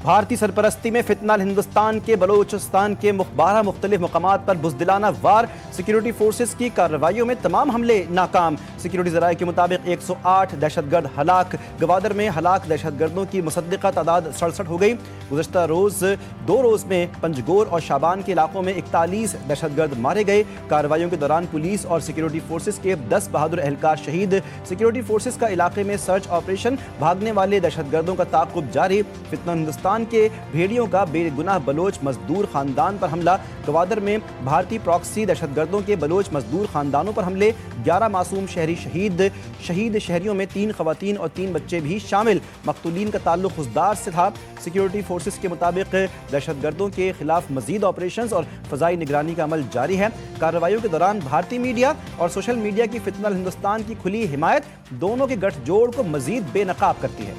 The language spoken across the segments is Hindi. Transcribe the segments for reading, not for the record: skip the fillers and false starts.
भारतीय सरपरस्ती में फितनाल हिंदुस्तान के बलोचिस्तान के 12 मुख्तलिफ मकामात पर बुज़दिलाना वार, सिक्योरिटी फोर्सेस की कार्रवाइयों में तमाम हमले नाकाम। सिक्योरिटी ज़राए के मुताबिक 108 दहशतगर्द हलाक। गवादर में हलाक दहशतगर्दों की मुसद्दिक़ा तादाद 67 हो गई। गुज़श्ता रोज़ 2 रोज़ में पंजगोर और शाबान के इलाकों में 41 दहशतगर्द मारे गए। कार्रवाइयों के दौरान पुलिस और सिक्योरिटी फोर्सेस के 10 बहादुर एहलकार शहीद। सिक्योरिटी फोर्सेस का इलाके में सर्च ऑपरेशन, भागने वाले दहशतगर्दों का ताक़ुब जारी। फितनल हिंदुस्तान के भेड़ियों का बेगुनाह बलोच मजदूर खानदान पर हमला। गवादर में भारतीय प्रॉक्सी दहशतगर्दों के बलोच मजदूर खानदानों पर हमले। 11 मासूम शहरी शहीद शहरियों में 3 खवातीन और 3 बच्चे भी शामिल। मकतूलीन का ताल्लुक खुजदार से था। सिक्योरिटी फोर्सेस के मुताबिक दहशतगर्दों के खिलाफ मजीद ऑपरेशंस और फजाई निगरानी का अमल जारी है। कार्रवाइयों के दौरान भारतीय मीडिया और सोशल मीडिया की फितनल हिंदुस्तान की खुली हिमायत दोनों के गठजोड़ को मजीद बेनकाब करती है।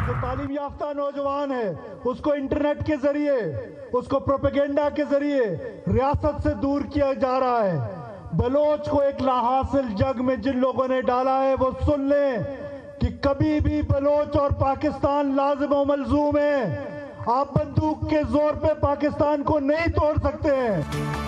जो तालीम याफ्ता नौजवान है उसको इंटरनेट के जरिए, उसको प्रोपेगेंडा के जरिए रियासत से दूर किया जा रहा है। बलोच को एक लाहासिल जग में जिन लोगों ने डाला है वो सुन लें कि कभी भी बलोच और पाकिस्तान लाजिम और मलजूम है। आप बंदूक के जोर पे पाकिस्तान को नहीं तोड़ सकते हैं।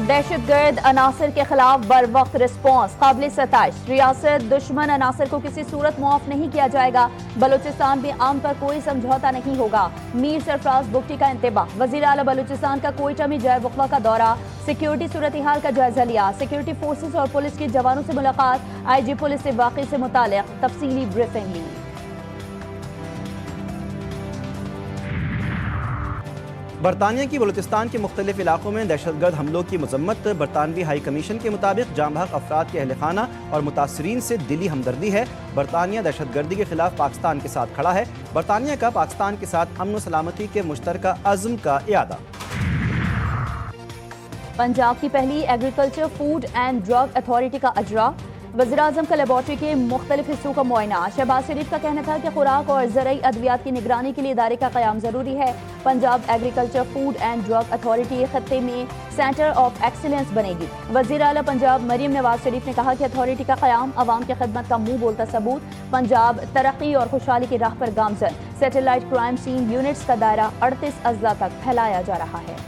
दहशतगर्द अनासर के खिलाफ बर वक्त रिस्पॉन्स काबिल सताइश। रियासत दुश्मन अनासर को किसी सूरत मुआफ नहीं किया जाएगा। बलूचिस्तान में आम पर कोई समझौता नहीं होगा। मीर सरफराज बुगटी का इंतबाह। वजीर आला बलूचिस्तान का कोयटा में जय वक़्फ़ा का दौरा, सिक्योरिटी सूरत हाल का जायजा लिया। सिक्योरिटी फोर्सेस और पुलिस के जवानों से मुलाकात। IG पुलिस से वाक़े से मुतालिक तफसीली ब्रीफिंग ली। बरतानिया की बलूचिस्तान के मुख्तलिफ इलाकों में दहशतगर्द हमलों की मजम्मत। बरतानवी हाई कमीशन के मुताबिक जाम बहक अफराद के अहल खाना और मुतासरीन से दिली हमदर्दी है। बरतानिया दहशतगर्दी के खिलाफ पाकिस्तान के साथ खड़ा है। बरतानिया का पाकिस्तान के साथ अमन व सलामती के मुश्तरका अज़्म का इरादा। पंजाब की पहली agriculture food and drug authority का अजरा। वज़ीर-ए-आज़म का लेबॉर्ट्री के मुख्तलिफ हिस्सों का मुआयना। शहबाज शरीफ का कहना था कि खुराक और ज़रई अद्वियात की निगरानी के लिए इदारे का क़याम ज़रूरी है। Punjab agriculture food and drug authority खत्ते में सेंटर ऑफ एक्सीलेंस बनेगी। वज़ीर आला पंजाब मरीम नवाज शरीफ ने कहा कि अथॉरिटी का क़याम अवाम की खिदमत का मुँह बोलता सबूत। पंजाब तरक्की और खुशहाली की राह पर गामजन। सैटेलाइट क्राइम सीन यूनिट्स का दायरा 38 अजला तक फैलाया जा रहा है।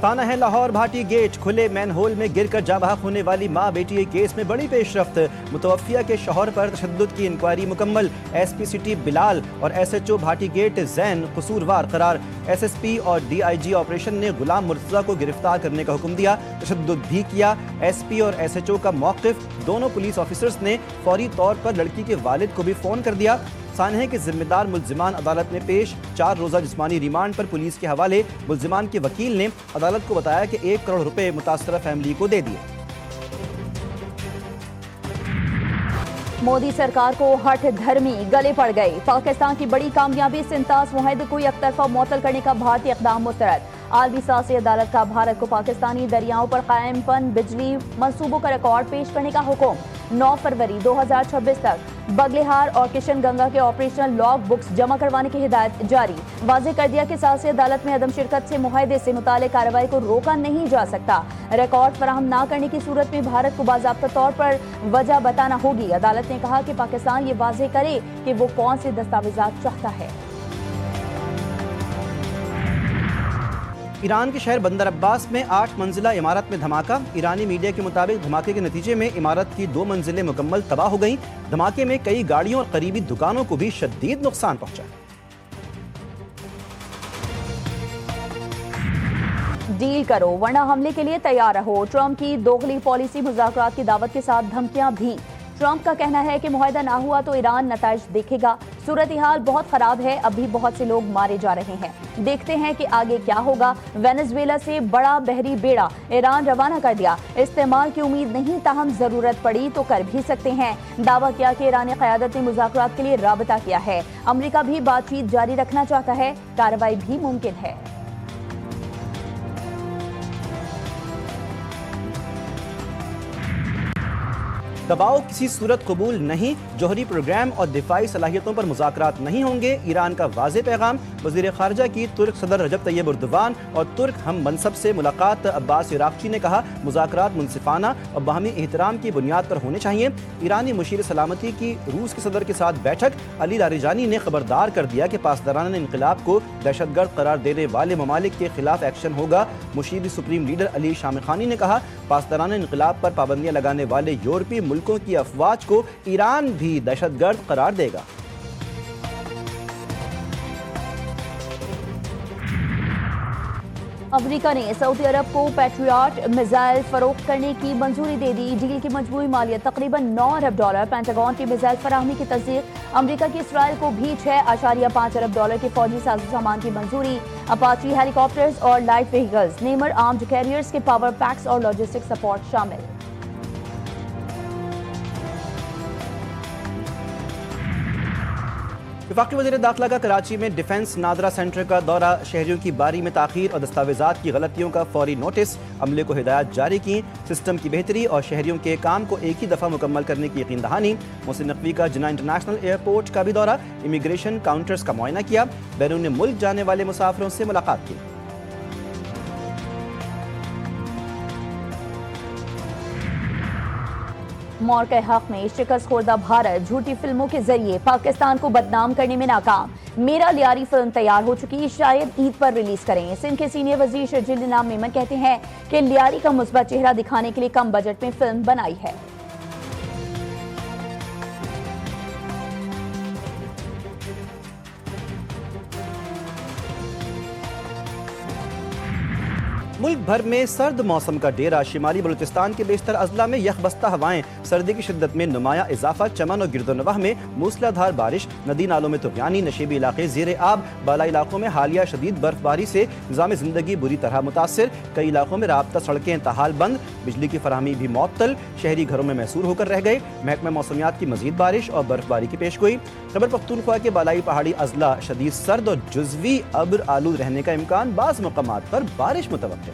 ताना है लाहौर भाटी गेट। खुले मैन होल में गिरकर जाँ बहक होने वाली माँ बेटी केस में बड़ी पेशरफ्त। मुतवफ़िया के शौहर पर तशद्दुद की इंक्वायरी मुकम्मल। SP सिटी बिलाल और SHO भाटी गेट जैन कसूरवार करार। SSP और DIG ऑपरेशन ने गुलाम मुर्तज़ा को गिरफ्तार करने का हुक्म दिया, तशद्दुद भी किया। SP और SHO का मौक़िफ़। दोनों पुलिस ऑफिसर्स ने फौरी तौर पर लड़की के वालिद को भी फ़ोन कर दिया। सानहे के जिम्मेदार मुल्जिमान अदालत में पेश। 4 रोज़ा जिस्मानी रिमांड पर पुलिस के हवाले। मुल्जिमान के वकील ने अदालत को बताया कि 1 करोड़ रुपए मुतासरा फैमिली को दे दिए। मोदी सरकार को हठ धर्मी गले पड़ गई। पाकिस्तान की बड़ी कामयाबी सिंतास मुआहदे को एकतरफा मुअत्तल करने का भारतीय इक़दाम मुस्तरद। आलमी सासी अदालत का भारत को पाकिस्तानी दरियाओं पर कायम पन बिजली मंसूबों का रिकॉर्ड पेश करने का हुक्म। 9 फरवरी 2026 तक बगलिहार और किशन गंगा के ऑपरेशनल लॉग बुक्स जमा करवाने की हिदायत जारी। वाज़ेह कर दिया कि सासी अदालत में अदम शिरकत से मुआहदे से मुताल्लिक़ कार्रवाई को रोका नहीं जा सकता। रिकॉर्ड फराहम न करने की सूरत में भारत को बाज़ाब्ता तौर पर वजह बताना होगी। अदालत ने कहा कि पाकिस्तान ये वाज़ेह करे कि वो कौन से दस्तावेजात चाहता है। ईरान के शहर बंदर अब्बास में 8 मंजिला इमारत में धमाका। ईरानी मीडिया के मुताबिक धमाके के नतीजे में इमारत की 2 मंजिलें मुकम्मल तबाह हो गईं। धमाके में कई गाड़ियों और करीबी दुकानों को भी शदीद नुकसान पहुंचा। डील करो वरना हमले के लिए तैयार रहो। ट्रंप की दोगली पॉलिसी, मुज़ाकरात की दावत के साथ धमकियां भी। ट्रंप का कहना है कि मुआहदा ना हुआ तो ईरान नताइज देखेगा। सूरत हाल बहुत खराब है, अभी बहुत से लोग मारे जा रहे हैं। देखते हैं कि आगे क्या होगा। वेनेजुएला से बड़ा बहरी बेड़ा ईरान रवाना कर दिया। इस्तेमाल की उम्मीद नहीं, ताहम जरूरत पड़ी तो कर भी सकते हैं। दावा किया कि ईरानी क़यादत ने मुज़ाकरात के लिए राबता किया है। अमरीका भी बातचीत जारी रखना चाहता है, कार्रवाई भी मुमकिन है। दबाव किसी सूरत कबूल नहीं, जौहरी प्रोग्राम और दिफाई सलाहियतों पर मुज़ाकरात नहीं होंगे, ईरान का वाज़ेह पैगाम। वज़ीर ख़ारजा की तुर्क सदर रजब तैयब एर्दोगान और तुर्क हम मनसब से मुलाकात। अब्बास इराक़ची ने कहा, मुज़ाकरात मुनसिफ़ाना और बाहमी एहतराम की बुनियाद पर होने चाहिए। ईरानी मुशीर सलामती की रूस के सदर के साथ बैठक। अली लारिजानी ने खबरदार कर दिया कि पासदाराना इंक़िलाब को दहशतगर्द करार देने वाले ममालिक के खिलाफ एक्शन होगा। मुशीर सुप्रीम लीडर अली शामिखानी ने कहा, पासदाराना इंक़िलाब पर पाबंदियां लगाने वाले यूरोपीय मुल्कों की अफवाज को ईरान भी दहशतगर्द करार देगा। अमेरिका ने सऊदी अरब को पैट्रियट मिसाइल फरोख्त करने की मंजूरी दे दी। डील की मजमूई मालियत तकरीबन $9 अरब। पेंटागन की मिसाइल फराहमी की तस्दीक। अमेरिका की इसराइल को भी $6.5 अरब के फौजी साजो सामान की मंजूरी। अपाची हेलीकॉप्टर्स और light vehicles, Neymar armed carriers के पावर पैक्स और लॉजिस्टिक सपोर्ट शामिल। वफाकी वज़ीर दाखिला का कराची में डिफेंस नादरा सेंटर का दौरा। शहरियों की बारी में ताख़ीर और दस्तावेज़ात की गलतियों का फौरी नोटिस। अमले को हिदायत जारी की, सिस्टम की बेहतरी और शहरियों के काम को एक ही दफ़ा मुकम्मल करने की यकीन दहानी। मोहसिन नकवी का जिन्ना इंटरनेशनल एयरपोर्ट का भी दौरा। इमिग्रेशन काउंटर्स का मुआयना किया। बैरून मुल्क जाने वाले मुसाफिरों से मुलाकात की। मौर के हक में शिकस्त खुर्दा भारत झूठी फिल्मों के जरिए पाकिस्तान को बदनाम करने में नाकाम। मेरा लियारी फिल्म तैयार हो चुकी, शायद ईद पर रिलीज करें। सिंध के सीनियर वजीर शर्जील इनाम मेमन कहते हैं कि लियारी का मुस्बत चेहरा दिखाने के लिए कम बजट में फिल्म बनाई है। मुल्क भर में सर्द मौसम का डेरा। शिमाली बलूचिस्तान के बेशतर अजला में यखबस्ता हवाएं। सर्दी की शिद्दत में नुमाया इजाफा। चमन और गिरदोनवाह में मूसलाधार बारिश। नदी नालों में तुगयानी। नशीबी इलाके ज़ेरे आब। बालाई इलाकों में हालिया शदीद बर्फबारी से निज़ाम ज़िंदगी बुरी तरह मुतासिर। कई इलाकों में राब्ता सड़कें तहाल बंद। बिजली की फराहमी भी मुअत्तल। शहरी घरों में महसूर होकर रह गए। महकमा मौसमियात की मजीद बारिश और बर्फबारी की पेशगोई। खैबर पख्तूनख्वा के बालाई पहाड़ी अजला शदीद सर्द और जुज़वी अब्र आलूद रहने का इम्कान। बाज़ मकामात पर बारिश मुतवक्किल।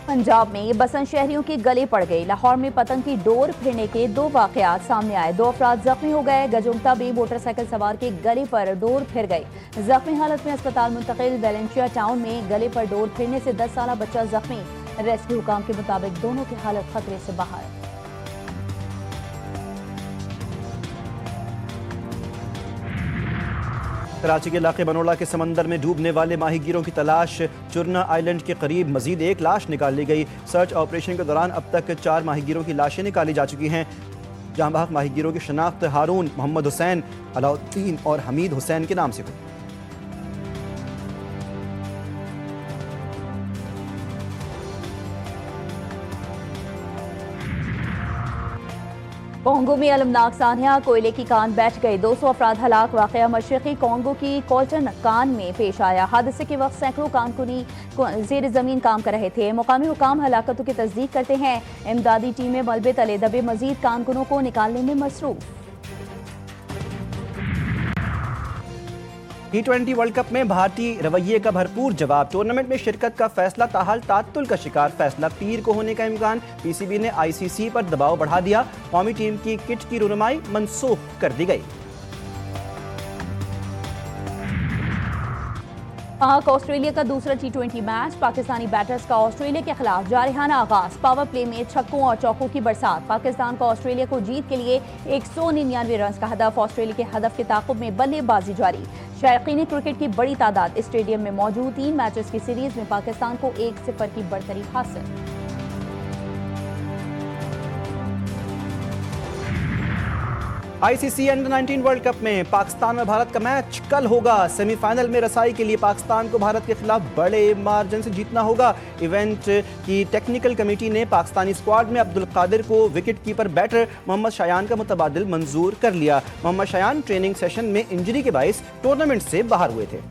पंजाब में बसंत शहरियों के गले पड़ गई। लाहौर में पतंग की डोर फिरने के 2 वाकयात सामने आए। 2 अफराद जख्मी हो गए। गजुमता में मोटरसाइकिल सवार के गले पर डोर फिर गई। जख्मी हालत में अस्पताल मुंतकिल। वेलेंशिया टाउन में गले पर डोर फिरने से 10 साला बच्चा जख्मी। रेस्क्यू हुकाम के मुताबिक दोनों की हालत खतरे से बाहर। कराची के इलाके बनोड़ा के समंदर में डूबने वाले माहीगीरों की तलाश। चुरना आइलैंड के करीब मजीद एक लाश निकाल ली गई। सर्च ऑपरेशन के दौरान अब तक 4 माहीगीरों की लाशें निकाली जा चुकी हैं। जहां बहक माहीगीरों की शनाख्त हारून, मोहम्मद हुसैन, अलाउद्दीन और हमीद हुसैन के नाम से हुई। कोंगो में अलमनाक सानिया। कोयले की कान बैठ गई। 200 अफराद हलाक। वाकया मशरकी कोंगो की कोल्टन कान में पेश आया। हादसे के वक्त सैकड़ों कानकुनी जेर जमीन काम कर रहे थे। मुकामी हुकाम हलाकतों की तस्दीक करते हैं। इमदादी टीमें मलबे तले दबे मजीद कानकुनों को निकालने में मसरूफ। T20 वर्ल्ड कप में भारतीय रवैये का भरपूर जवाब। टूर्नामेंट में शिरकत का फैसला ताहाल तात्तुल का शिकार। फैसला पीर को होने का इम्कान। पीसीबी ने आईसीसी पर दबाव बढ़ा दिया। कौमी टीम की किट की रुनमाई मनसूख कर दी गई। पाक ऑस्ट्रेलिया का दूसरा T20 मैच। पाकिस्तानी बैटर्स का ऑस्ट्रेलिया के खिलाफ जारहाना आगाज। पावर प्ले में छक्कों और चौकों की बरसात। पाकिस्तान का ऑस्ट्रेलिया को जीत के लिए 199 रन का हदफ। ऑस्ट्रेलिया के हदफ के ताक़ुब में बल्लेबाजी जारी। शायकीन क्रिकेट की बड़ी तादाद स्टेडियम में मौजूद। 3 मैचेस की सीरीज में पाकिस्तान को 1-0 की बढ़तरी हासिल। आईसीसी अंडर 19 वर्ल्ड कप में पाकिस्तान और भारत का मैच कल होगा। सेमीफाइनल में रसाई के लिए पाकिस्तान को भारत के खिलाफ बड़े मार्जिन से जीतना होगा। इवेंट की टेक्निकल कमेटी ने पाकिस्तानी स्क्वाड में अब्दुल कादिर को wicket keeper batter Mohammad Shayan का मुतबादिल मंजूर कर लिया। मोहम्मद शायान ट्रेनिंग सेशन में इंजरी के बायस टूर्नामेंट से बाहर हुए थे।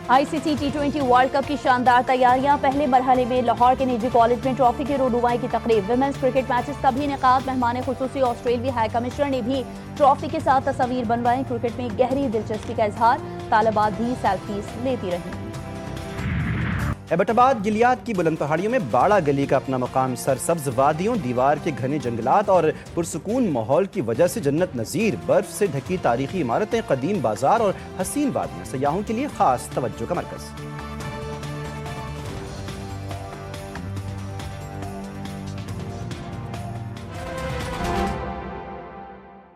ICC T20 वर्ल्ड कप की शानदार तैयारियां। पहले मरहले में लाहौर के निजी कॉलेज में ट्रॉफी की रोनुमाई की तकरीब। विमेंस क्रिकेट मैचेस का भी इनेकाद। मेहमान खुसूसी ऑस्ट्रेलियाई हाई कमिश्नर ने भी ट्रॉफी के साथ तस्वीर बनवाई। क्रिकेट में गहरी दिलचस्पी का इजहार। तालिबात भी सेल्फीज लेती रही। एबटाबाद गिलियाद की बुलंद पहाड़ियों में बाड़ा गली का अपना मकाम। सरसब्ज वादियों, दीवार के घने जंगलात और पुरसुकून माहौल की वजह से जन्नत नज़ीर। बर्फ से ढकी तारीखी इमारतें, कदीम बाजार और हसीन वादियाँ सयाहों के लिए खास तवज्जो का मरकज।